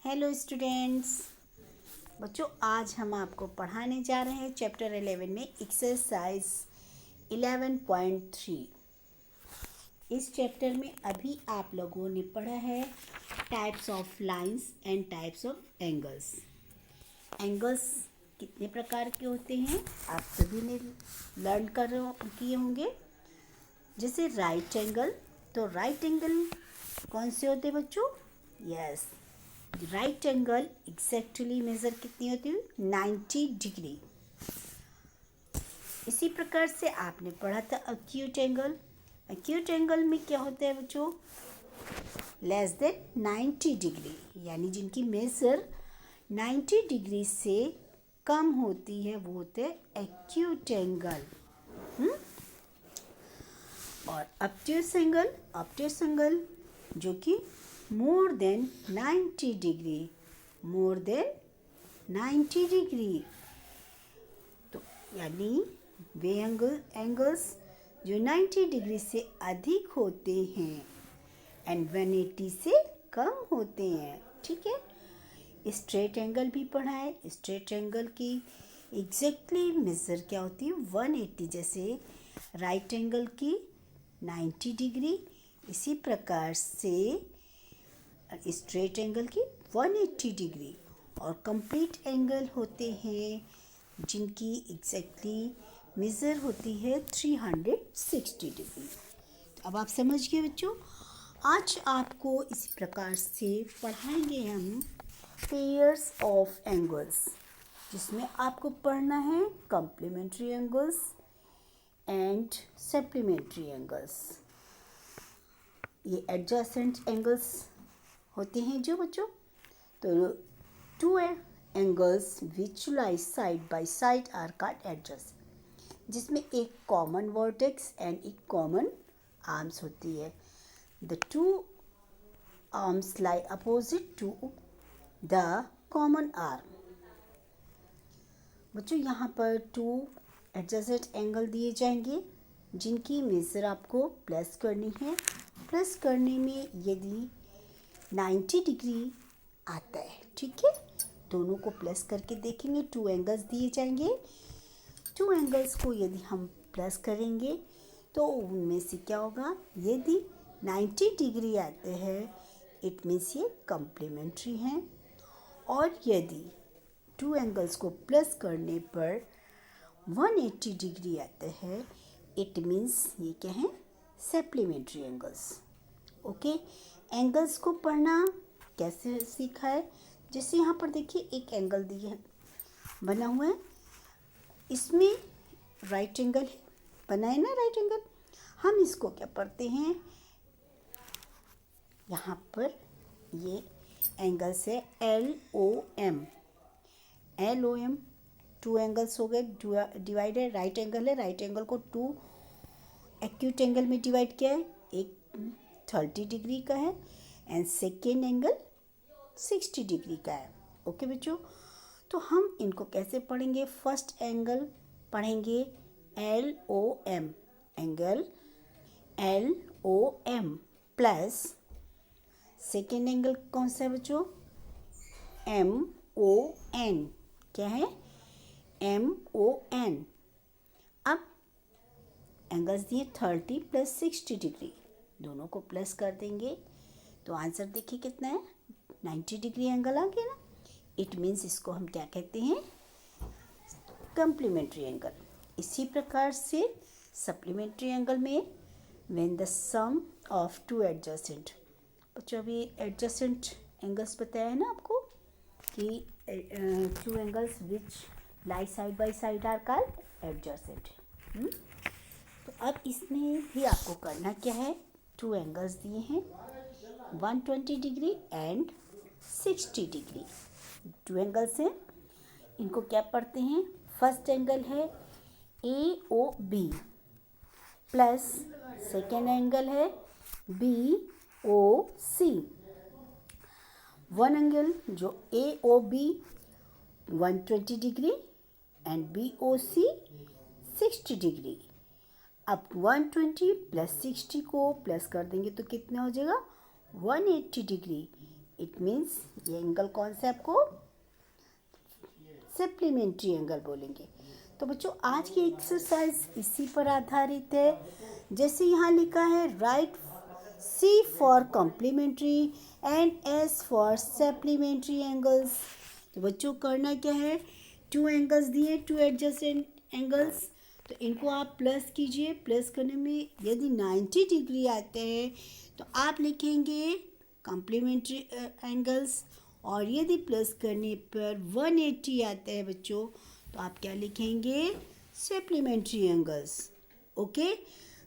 Hello students. बच्चों, आज हम आपको पढ़ाने जा रहे हैं चैप्टर 11 में एक्सरसाइज 11.3। इस चैप्टर में अभी आप लोगों ने पढ़ा है types of lines and types of angles. Angles कितने प्रकार के होते हैं आप सभी ने लर्न किए होंगे। जैसे राइट एंगल, तो राइट एंगल कौन से होते हैं बच्चों? Yes, right angle exactly measure कितनी होती है? 90 डिग्री। इसी प्रकार से आपने पढ़ा था अक्यूट एंगल। अक्यूट एंगल में क्या होता है बच्चों? लेस देन 90 डिग्री, यानी जिनकी मेजर 90 डिग्री से कम होती है वो होते हैं एक्यूट एंगल। और ऑब्ट्यूस एंगल जो कि more than 90 degree, more than 90 degree. तो यानी वे एंगल्स जो 90 डिग्री से अधिक होते हैं एंड 180 से कम होते हैं। ठीक है। स्ट्रेट एंगल भी पढ़ा है। स्ट्रेट एंगल की एग्जैक्टली मेजर क्या होती है? 180। जैसे राइट एंगल की 90 डिग्री, इसी प्रकार से स्ट्रेट एंगल की 180 डिग्री। और कंप्लीट एंगल होते हैं जिनकी एग्जैक्टली मेजर होती है 360 डिग्री। तो अब आप समझ गए बच्चों। आज आपको इसी प्रकार से पढ़ाएंगे हम पेयर्स ऑफ एंगल्स, जिसमें आपको पढ़ना है complementary angles and supplementary angles. ये एडजेसेंट एंगल्स होते हैं जो बच्चों, तो two angles which lie side by side are called adjacent, जिसमें एक कॉमन वर्टेक्स एंड एक कॉमन आर्म्स होती है। The two arms lie opposite to the common arm. बच्चों, यहाँ पर टू एडजेसेंट एंगल दिए जाएंगे जिनकी मेजर आपको प्लस करनी है। प्लस करने में यदि 90 डिग्री आता है, ठीक है, दोनों को प्लस करके देखेंगे। टू एंगल्स दिए जाएंगे। टू एंगल्स को यदि हम प्लस करेंगे तो उनमें से क्या होगा? यदि 90 डिग्री आते हैं इट मीन्स ये कॉम्प्लीमेंट्री हैं, और यदि टू एंगल्स को प्लस करने पर 180 डिग्री आते हैं इट मीन्स ये क्या है? Supplementary angles. ओके। एंगल्स को पढ़ना कैसे सीखा है? जैसे यहाँ पर देखिए एक एंगल दिया है, बना हुआ है, इसमें राइट एंगल है, बना है ना राइट एंगल। हम इसको क्या पढ़ते हैं? यहाँ पर ये एंगल से LOM। टू एंगल्स हो गए डिवाइडेड। राइट एंगल है, राइट एंगल को टू एक्यूट एंगल में डिवाइड किया है। एक 30 डिग्री का है एंड सेकेंड एंगल 60 डिग्री का है। ओके बच्चों, तो हम इनको कैसे पढ़ेंगे? फर्स्ट एंगल पढ़ेंगे LOM, angle LOM plus second angle कौन सा है बच्चों? MON। क्या है? MON। अब एंगल्स दिए 30 प्लस 60 डिग्री, दोनों को प्लस कर देंगे तो आंसर देखिए कितना है? 90 डिग्री एंगल आ गया ना। इट मीन्स इसको हम क्या कहते हैं? Complementary angle. इसी प्रकार से सप्लीमेंट्री एंगल में when the sum of two adjacent. बच्चों, अभी एडजेसेंट एंगल्स बताया है ना आपको कि two angles which lie side by side are called adjacent. तो अब इसमें भी आपको करना क्या है? टू एंगल्स दिए हैं 120 degree and 60 degree. Two angles हैं, इनको क्या पढ़ते हैं? फर्स्ट एंगल है AOB प्लस सेकेंड एंगल है BOC। वन एंगल जो AOB 120 degree and BOC 60 degree. अब 120 प्लस 60 को प्लस कर देंगे तो कितना हो जाएगा? 180 डिग्री। इट मीन्स ये एंगल कौन सा आपको सप्लीमेंट्री एंगल बोलेंगे। तो बच्चों आज की एक्सरसाइज इसी पर आधारित है। जैसे यहाँ लिखा है right C for complementary and S for supplementary angles. तो बच्चों करना क्या है, टू एंगल्स दिए, टू एडजेसेंट एंगल्स, तो इनको आप प्लस कीजिए। प्लस करने में यदि 90 डिग्री आते हैं तो आप लिखेंगे कॉम्प्लीमेंट्री एंगल्स, और यदि प्लस करने पर 180 आते हैं बच्चों तो आप क्या लिखेंगे, सप्लीमेंट्री एंगल्स। ओके,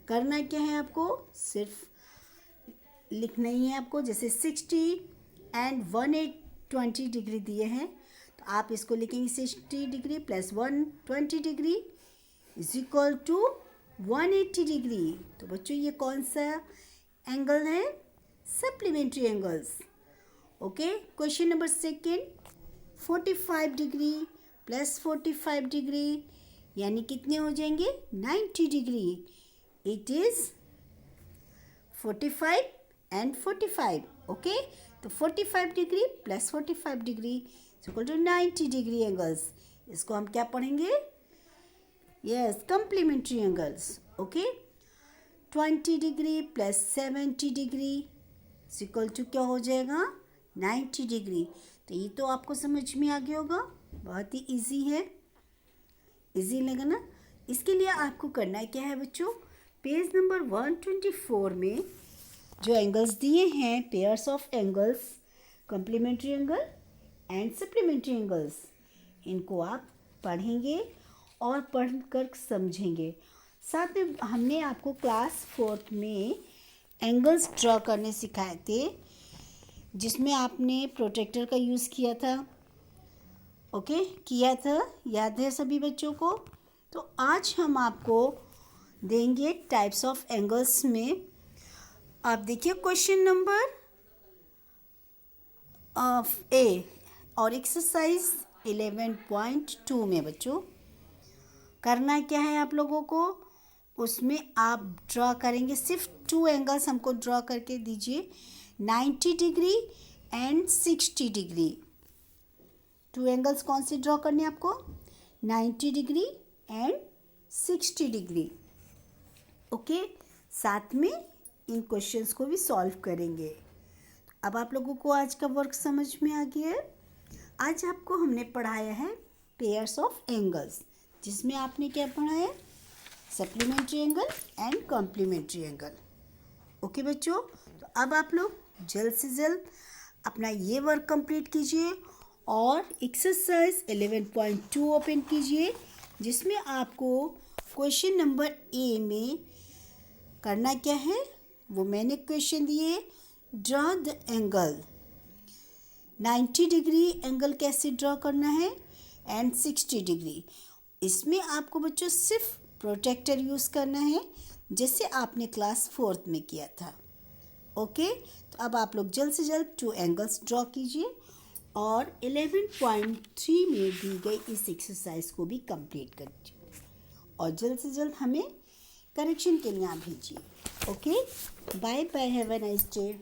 करना क्या है आपको, सिर्फ लिखना ही है आपको। जैसे 60 एंड 120 डिग्री दिए हैं तो आप इसको लिखेंगे 60 degree plus 120 degree is equal to 180 degree. तो बच्चों ये कौन सा एंगल है, supplementary angles. Okay, question number second, 45 degree plus 45 degree यानी कितने हो जाएंगे, 90 degree. It is 45 and 45। Okay, तो 45 degree plus 45 degree equal to 90 degree angles. इसको हम क्या पढ़ेंगे, yes complementary angles. Okay, 20 degree plus 70 degree equal to क्या हो जाएगा, 90 डिग्री। तो ये तो आपको समझ में आ गया होगा, बहुत ही इजी है, इजी लगा ना। इसके लिए आपको करना क्या है बच्चों, पेज नंबर 124 में जो एंगल्स दिए हैं, pairs of angles, complementary angle and supplementary angles, इनको आप पढ़ेंगे और पढ़कर समझेंगे। साथ में हमने आपको क्लास 4 में एंगल्स ड्रॉ करने सिखाए थे, जिसमें आपने प्रोटेक्टर का यूज़ किया था। ओके, किया था, याद है सभी बच्चों को। तो आज हम आपको देंगे टाइप्स ऑफ एंगल्स में। आप देखिए क्वेश्चन नंबर ए और एक्सरसाइज 11.2 में बच्चों करना क्या है आप लोगों को, उसमें आप ड्रॉ करेंगे, सिर्फ 2 एंगल्स हमको ड्रॉ करके दीजिए, 90 डिग्री एंड 60 डिग्री। 2 एंगल्स कौन से ड्रॉ करने हैं आपको, 90 डिग्री एंड 60 डिग्री। ओके, साथ में इन क्वेश्चंस को भी सॉल्व करेंगे। अब आप लोगों को आज का वर्क समझ में आ गया है। आज आपको हमने पढ़ाया है पेयर्स ऑफ एंगल्स, जिसमें आपने क्या पढ़ा है, supplementary angle and complementary angle. Okay बच्चों, तो अब आप लोग जल्द से जल्द अपना ये वर्क कंप्लीट कीजिए और एक्सरसाइज 11.2 ओपन कीजिए, जिसमें आपको क्वेश्चन नंबर ए में करना क्या है, वो मैंने क्वेश्चन दिए, draw the angle 90 degree angle कैसे ड्रॉ करना है एंड 60 डिग्री। इसमें आपको बच्चों सिर्फ प्रोटेक्टर यूज़ करना है, जैसे आपने क्लास 4 में किया था। ओके, तो अब आप लोग जल्द से जल्द 2 एंगल्स ड्रॉ कीजिए और 11.3 में दी गई इस एक्सरसाइज को भी कंप्लीट कीजिए और जल्द से जल्द हमें करेक्शन के लिए आप भेजिए। Okay, bye bye, have a nice day.